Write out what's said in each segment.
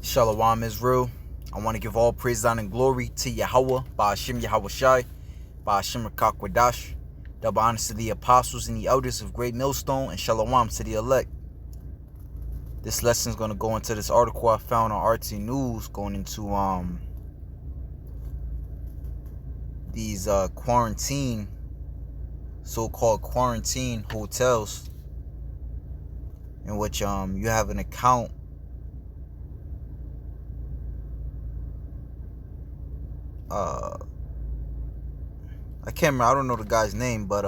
Shalom Israel. I want to give all praise, honor, and glory to Yahweh, Ba'ashim Yahweh Shai, Ba'ashim Rakakwadash. Double honors to the apostles and the elders of Great Millstone, and Shalom to the elect. This lesson is going to go into this article I found on RT News, going into these so-called quarantine hotels, in which you have an account I can't remember, I don't know the guy's name, but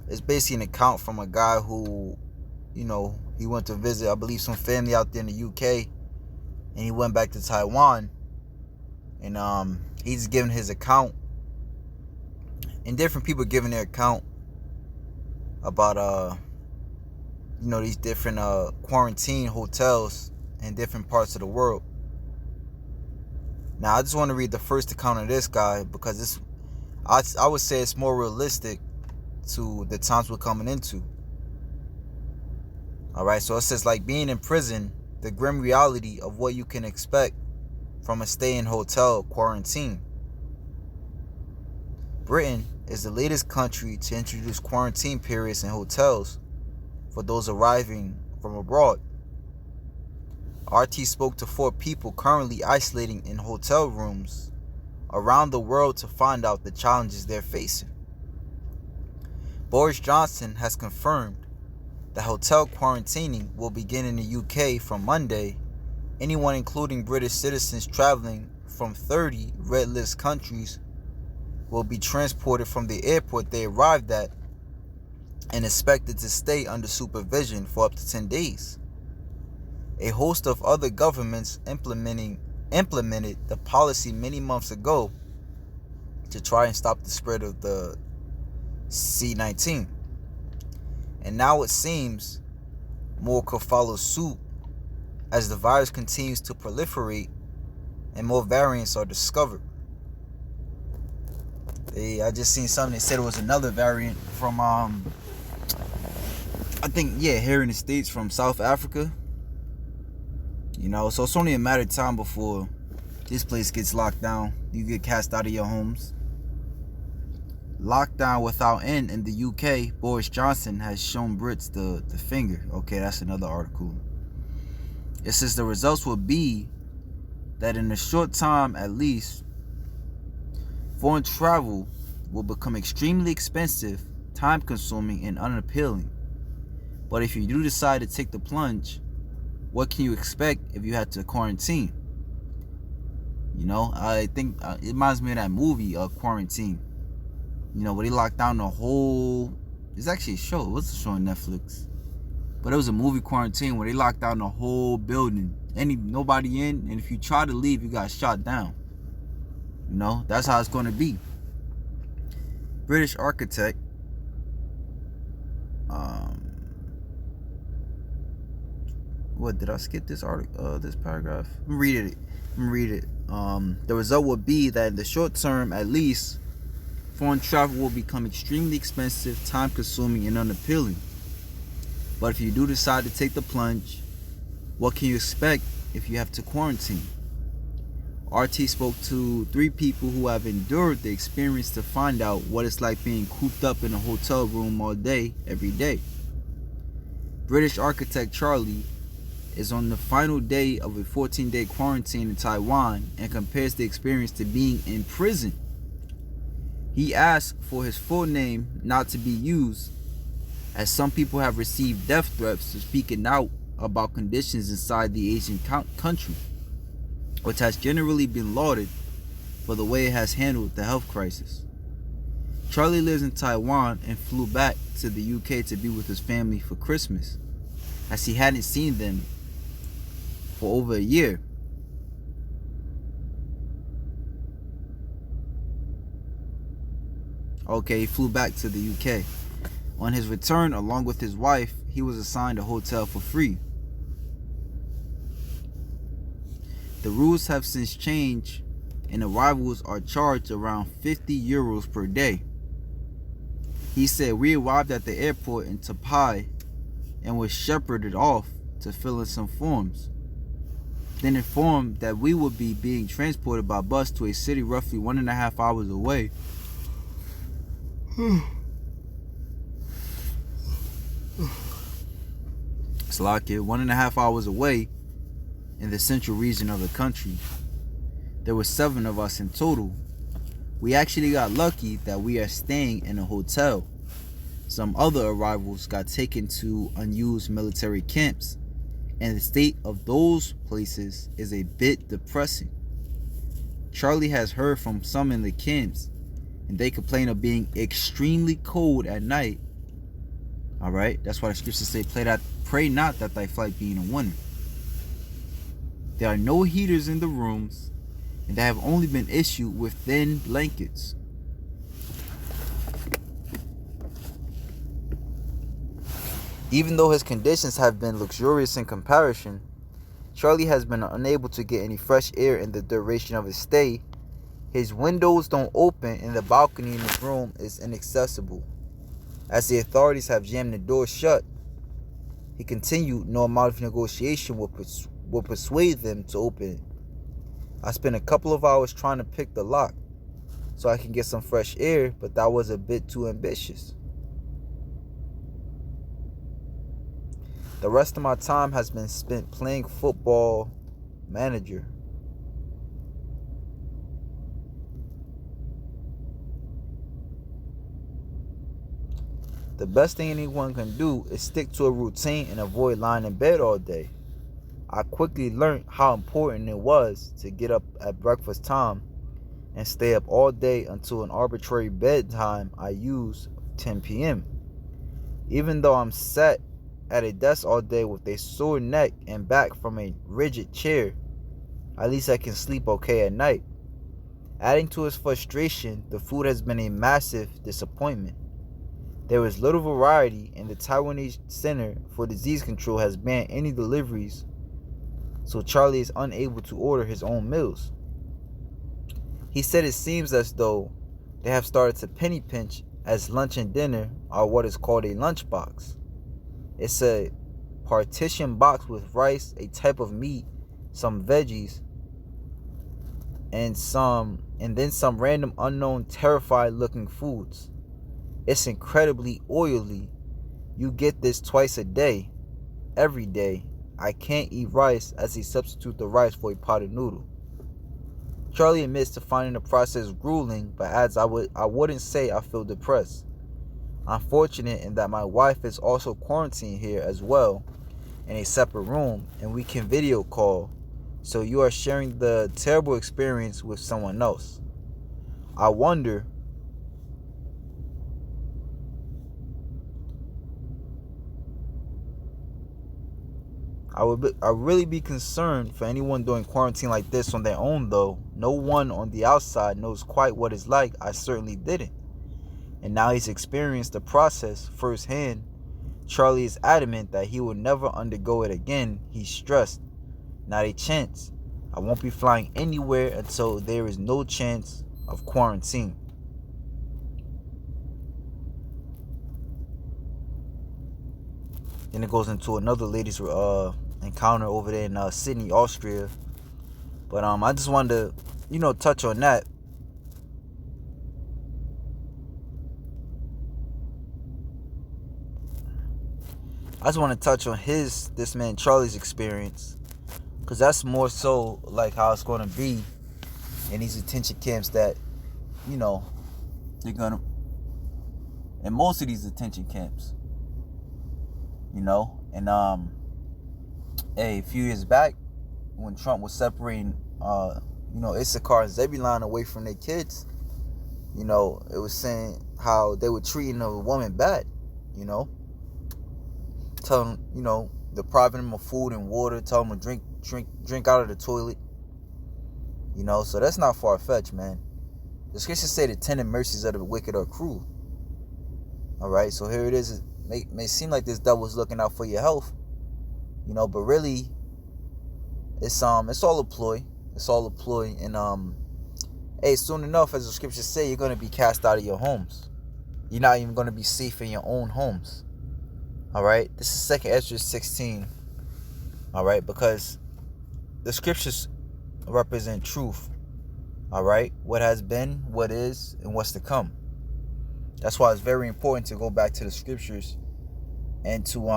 it's basically an account from a guy who, he went to visit, I believe, some family out there in the UK, and he went back to Taiwan, and he's giving his account, and different people giving their account about these different quarantine hotels in different parts of the world. Now, I just want to read the first account of this guy because I would say it's more realistic to the times we're coming into. Alright, so it says, like being in prison, the grim reality of what you can expect from a stay-in hotel quarantine. Britain is the latest country to introduce quarantine periods in hotels for those arriving from abroad. RT spoke to 4 people currently isolating in hotel rooms around the world to find out the challenges they're facing. Boris Johnson has confirmed that hotel quarantining will begin in the UK from Monday. Anyone, including British citizens traveling from 30 red list countries, will be transported from the airport they arrived at and expected to stay under supervision for up to 10 days. A host of other governments implemented the policy many months ago to try and stop the spread of the C-19. And now it seems more could follow suit as the virus continues to proliferate and more variants are discovered. I just seen something that said it was another variant from, here in the States, from South Africa. So it's only a matter of time before this place gets locked down. You get cast out of your homes. Lockdown without end in the UK. Boris Johnson has shown Brits the finger. Okay, that's another article. It says the results will be that in a short time at least, foreign travel will become extremely expensive, time-consuming, and unappealing. But if you do decide to take the plunge, what can you expect if you had to quarantine? I think it reminds me of that movie, Quarantine. Where they locked down the whole... It's actually a show. What's the show on Netflix? But it was a movie, Quarantine, where they locked down the whole building. Nobody in, and if you try to leave, you got shot down. That's how it's going to be. British architect... What, did I skip this article? This paragraph? I'm read it. The result will be that in the short term, at least, foreign travel will become extremely expensive, time-consuming, and unappealing. But if you do decide to take the plunge, what can you expect if you have to quarantine? RT spoke to 3 people who have endured the experience to find out what it's like being cooped up in a hotel room all day, every day. British architect Charlie is on the final day of a 14-day quarantine in Taiwan and compares the experience to being in prison. He asked for his full name not to be used, as some people have received death threats for speaking out about conditions inside the Asian country, which has generally been lauded for the way it has handled the health crisis. Charlie lives in Taiwan and flew back to the UK to be with his family for Christmas, as he hadn't seen them for over a year. Okay, he flew back to the UK. On his return, along with his wife, he was assigned a hotel for free. The rules have since changed, and arrivals are charged around 50 euros per day. He said, "We arrived at the airport in Taipei and was shepherded off to fill in some forms. then informed that we would be being transported by bus to a city roughly 1.5 hours away. Slovakia, 1.5 hours away in the central region of the country. There were 7 of us in total. We actually got lucky that we are staying in a hotel. Some other arrivals got taken to unused military camps, and the state of those places is a bit depressing. Charlie has heard from some in the camps, and they complain of being extremely cold at night. Alright, that's why the scriptures say, pray not that thy flight be in the winter. There are no heaters in the rooms, and they have only been issued with thin blankets. Even though his conditions have been luxurious in comparison, Charlie has been unable to get any fresh air in the duration of his stay. His windows don't open and the balcony in his room is inaccessible. As the authorities have jammed the door shut, he continued, no amount of negotiation will persuade them to open it. I spent a couple of hours trying to pick the lock so I can get some fresh air, but that was a bit too ambitious. The rest of my time has been spent playing Football Manager. The best thing anyone can do is stick to a routine and avoid lying in bed all day. I quickly learned how important it was to get up at breakfast time and stay up all day until an arbitrary bedtime I use 10 p.m. Even though I'm sat at a desk all day with a sore neck and back from a rigid chair, at least I can sleep okay at night. Adding to his frustration, the food has been a massive disappointment. There is little variety, and the Taiwanese Center for Disease Control has banned any deliveries, so Charlie is unable to order his own meals. He said it seems as though they have started to penny pinch, as lunch and dinner are what is called a lunchbox. It's a partition box with rice, a type of meat, some veggies, and then some random unknown terrified looking foods. It's incredibly oily. You get this twice a day, every day. I can't eat rice as he substitutes the rice for a pot of noodle. Charlie admits to finding the process grueling, but adds I wouldn't say I feel depressed. I'm fortunate in that my wife is also quarantined here as well, in a separate room, and we can video call, so you are sharing the terrible experience with someone else. I wonder I would really be concerned for anyone doing quarantine like this on their own, though. No one on the outside knows quite what it's like. I certainly didn't. And now he's experienced the process firsthand. Charlie is adamant that he will never undergo it again. He's stressed. Not a chance. I won't be flying anywhere until there is no chance of quarantine. Then it goes into another lady's encounter over there in Sydney, Austria. But I just wanted to, touch on that. I just want to touch on this man Charlie's experience, because that's more so like how it's going to be in these detention camps that, they're going to, in most of these detention camps, and a few years back when Trump was separating, Issachar and Zebulon away from their kids, it was saying how they were treating the woman bad, telling, depriving them of food and water, telling them to drink out of the toilet, so that's not far-fetched, man. The scriptures say the tender mercies of the wicked are cruel. All right, so here it is. It may seem like this devil's looking out for your health, but really, it's all a ploy. It's all a ploy, and soon enough, as the scriptures say, you're going to be cast out of your homes. You're not even going to be safe in your own homes. All right, this is 2 Esdras 16. All right, because the scriptures represent truth. All right, what has been, what is, and what's to come. That's why it's very important to go back to the scriptures and to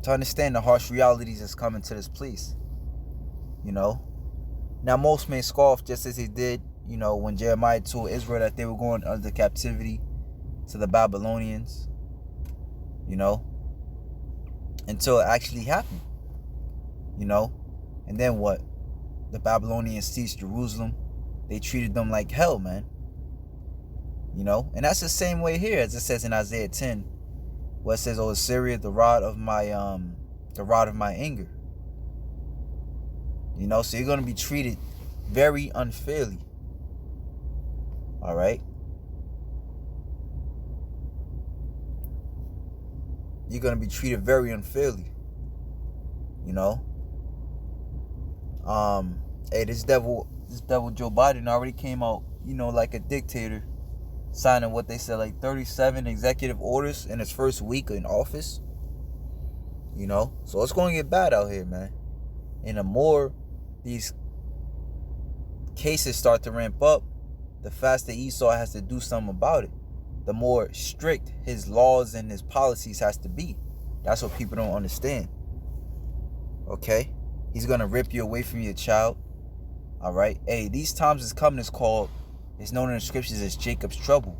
understand the harsh realities that's coming to this place. You know, now most may scoff just as they did, you know, when Jeremiah told Israel that they were going under captivity to the Babylonians. You know, until it actually happened. You know, and then what? The Babylonians seized Jerusalem. They treated them like hell, man. You know, and that's the same way here, as it says in Isaiah 10, where it says, "O Assyria, the rod of my anger." You know, so you're gonna be treated very unfairly. All right. You're gonna be treated very unfairly. You know. Hey, this devil Joe Biden already came out, you know, like a dictator, signing what they said, like 37 executive orders in his first week in office. You know, so it's going to get bad out here, man. And the more these cases start to ramp up, the faster Esau has to do something about it. The more strict his laws and his policies has to be. That's what people don't understand. Okay? He's going to rip you away from your child. All right? Hey, these times is coming it's known in the scriptures as Jacob's trouble.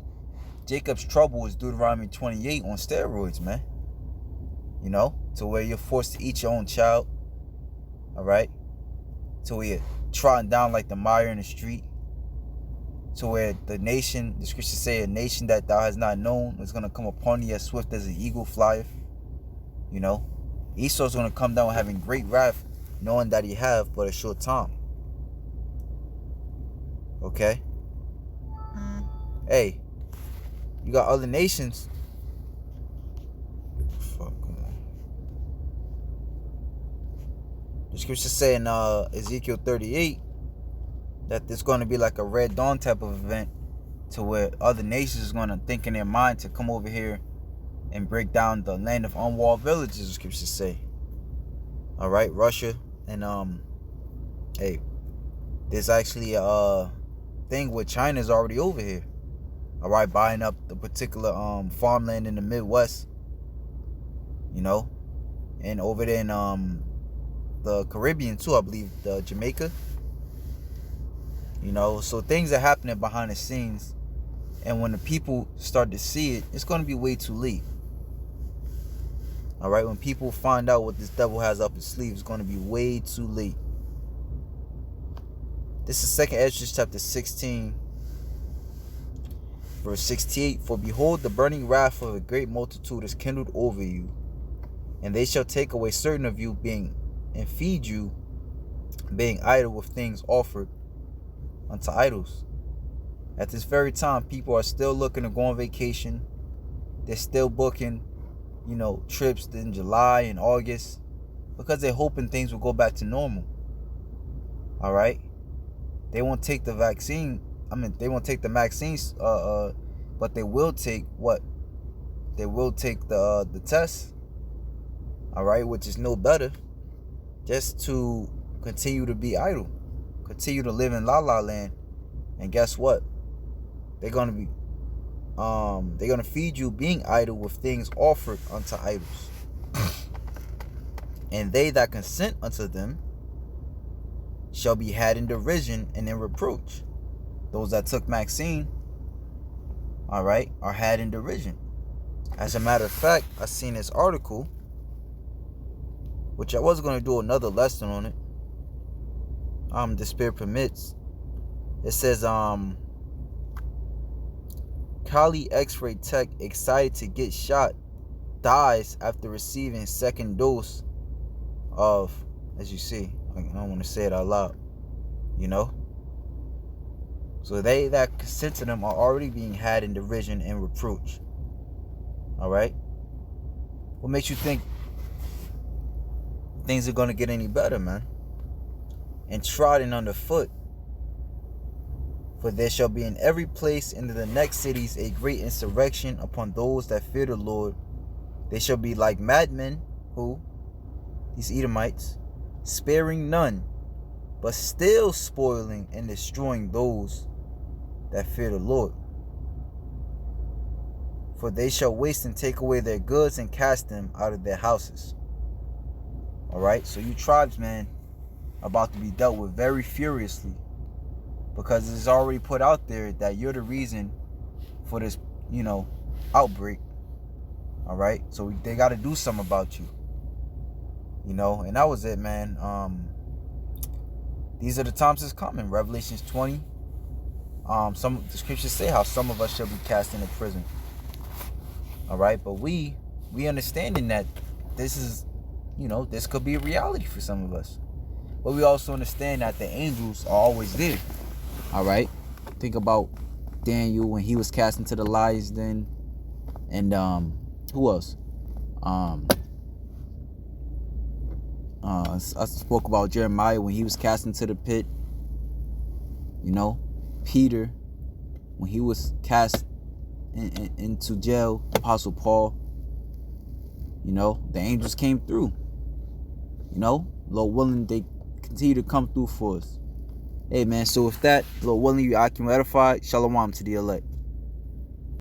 Jacob's trouble is Deuteronomy 28 on steroids, man. You know? To where you're forced to eat your own child. All right? To where you're trodden down like the mire in the street. To where the scriptures say, a nation that thou hast not known is going to come upon thee as swift as an eagle flieth. You know? Esau's going to come down having great wrath, knowing that he have but a short time. Okay? Hey, you got other nations. Fuck, come on. The scripture say in Ezekiel 38 that there's going to be like a Red Dawn type of event, to where other nations is going to think in their mind to come over here and break down the land of unwalled villages, the scriptures say. All right, Russia. And hey, there's actually a thing where China's already over here. All right, buying up the particular farmland in the Midwest. You know, and over there in the Caribbean too, I believe, Jamaica. You know, so things are happening behind the scenes, and when the people start to see it, it's going to be way too late. All right, when people find out what this devil has up his sleeve, it's going to be way too late. This is 2nd Esdras chapter 16, verse 68. For behold, the burning wrath of a great multitude is kindled over you, and they shall take away certain of you, and feed you, being idle with things offered unto idols. At this very time, people are still looking to go on vacation. They're still booking, you know, trips in July and August, because they're hoping things will go back to normal. All right, they won't take the vaccine. They won't take the vaccines, but they will take what? They will take the test. All right, which is no better, just to continue to be idle, continue to live in La La Land. And guess what? They're gonna feed you being idle with things offered unto idols. And they that consent unto them shall be had in derision and in reproach. Those that took vaccine, all right, are had in derision. As a matter of fact, I seen this article, which I was going to do another lesson on it. The Spirit permits. It says, Cali X-ray tech excited to get shot dies after receiving second dose of, as you see, I don't want to say it out loud, you know. So they that consent to them are already being had in derision and reproach. All right. What makes you think things are going to get any better, man? And trodden underfoot. For there shall be in every place in the next cities a great insurrection upon those that fear the Lord. They shall be like madmen who, these Edomites, sparing none, but still spoiling and destroying those that fear the Lord. For they shall waste and take away their goods and cast them out of their houses. Alright, so you tribesmen about to be dealt with very furiously, because it's already put out there that you're the reason for this, outbreak. Alright, so they got to do something about you. And that was it, man. These are the times that's coming. Revelations 20. Some of the scriptures say how some of us shall be cast into prison. Alright, but we understanding that this is, this could be a reality for some of us. But we also understand that the angels are always there. Alright? Think about Daniel when he was cast into the lion's den. And who else? I spoke about Jeremiah when he was cast into the pit. Peter when he was cast into jail. Apostle Paul. The angels came through. Lord willing, they continue to come through for us. Hey man, so with that, Lord willing, you I can edify. Shalom to the elect.